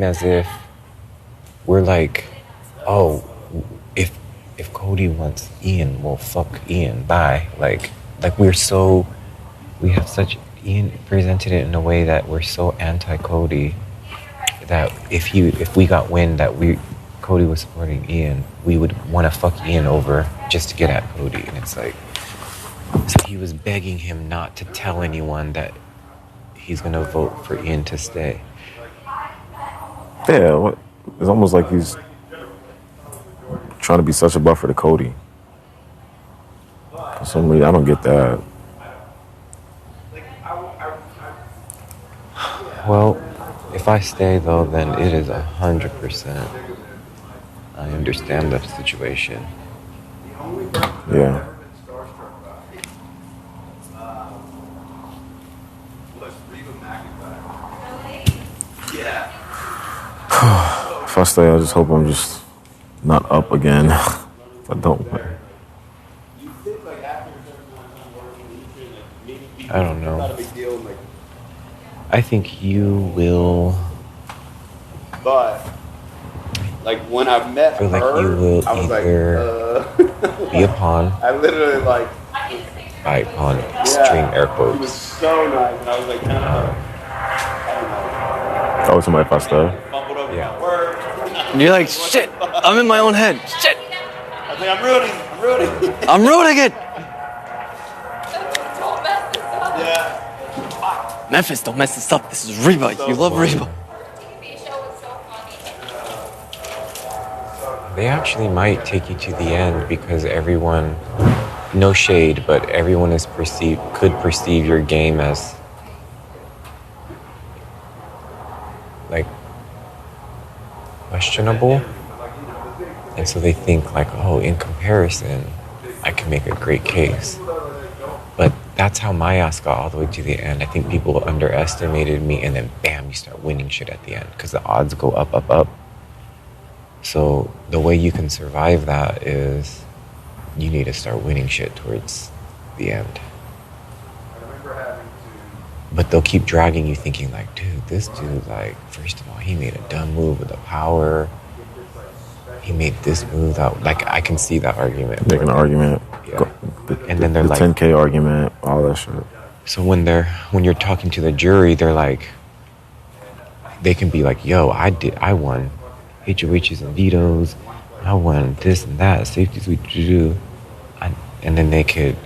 as if we're like, oh, if Cody wants Ian, well, fuck Ian, bye. Like we have such, Ian presented it in a way that we're so anti-Cody that if we got wind that Cody was supporting Ian, we would want to fuck Ian over just to get at Cody. And it's like, so he was begging him not to tell anyone that he's gonna vote for Ian to stay. Yeah, it's almost like he's trying to be such a buffer to Cody. For some reason, I don't get that. Well, if I stay though, then it is 100%. I understand the situation. Yeah. If I stay, I just hope I'm just not up again. If I don't win. I don't know. I think you will. But like when I met I feel like her, you will I was either be a pawn. I literally like. By pawn, string air quotes. He was so nice, and I was like, kind of, I don't know. Oh, somebody if I stay? Fumbled over Yeah. my word. And you're like, shit, I'm in my own head. Shit, I was like, I'm rooting. I'm ruining it. Yeah. Memphis, don't mess this up. This is Reba. You love Reba. They actually might take you to the end because everyone, no shade, but everyone could perceive your game as like questionable. And so they think like, oh, in comparison, I can make a great case. But that's how my ass got all the way to the end. I think people underestimated me, and then bam, you start winning shit at the end because the odds go up, up, up. So the way you can survive that is you need to start winning shit towards the end. But they'll keep dragging you thinking like, dude, this dude, like, first of all, he made a dumb move with the power. He made this move that, like, I can see that argument. Making an argument. Yeah. And then they're the like 10K argument, all that shit. So when you're talking to the jury, they're like, they can be like, yo, I won HOHs and vetoes, I won this and that, safeties we do, and then they could,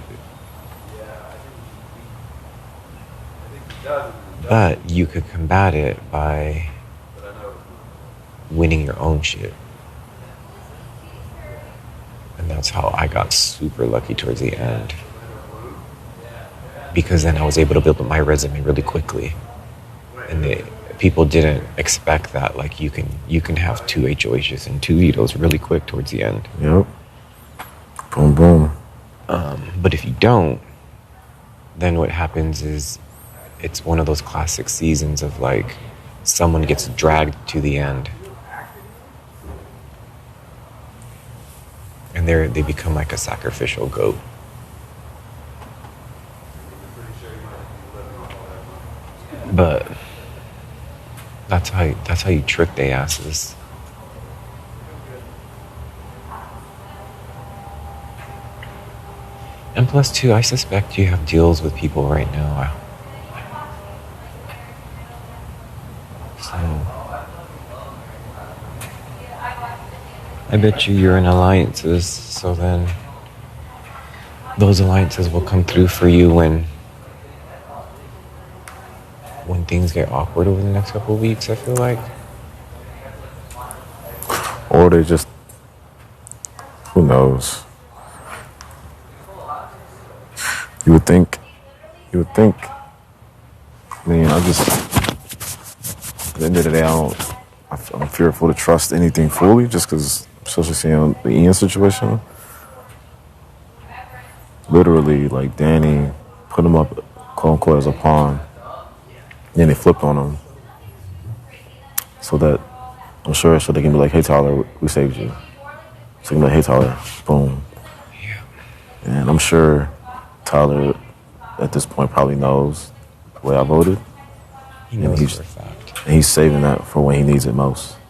but you could combat it by winning your own shit. And that's how I got super lucky towards the end. Because then I was able to build up my resume really quickly. And people didn't expect that. Like you can have 2 HOHs and 2 vetoes really quick towards the end. Yep. Boom, boom. But if you don't, then what happens is it's one of those classic seasons of like someone gets dragged to the end. And they become like a sacrificial goat. But that's how you trick they asses. And plus too, I suspect you have deals with people right now. So I bet you're in alliances, so then those alliances will come through for you when things get awkward over the next couple of weeks, I feel like. Or they just, who knows? You would think, man, at the end of the day, I'm fearful to trust anything fully just because, especially seeing the Ian situation. Literally, like, Danny put him up, quote unquote, as a pawn. Then they flipped on him. So that, I'm sure, so they can be like, hey, Tyler, we saved you. So they can be like, hey, Tyler, boom. Yeah. And I'm sure Tyler, at this point, probably knows the way I voted. He knows for a fact. And he's saving that for when he needs it most.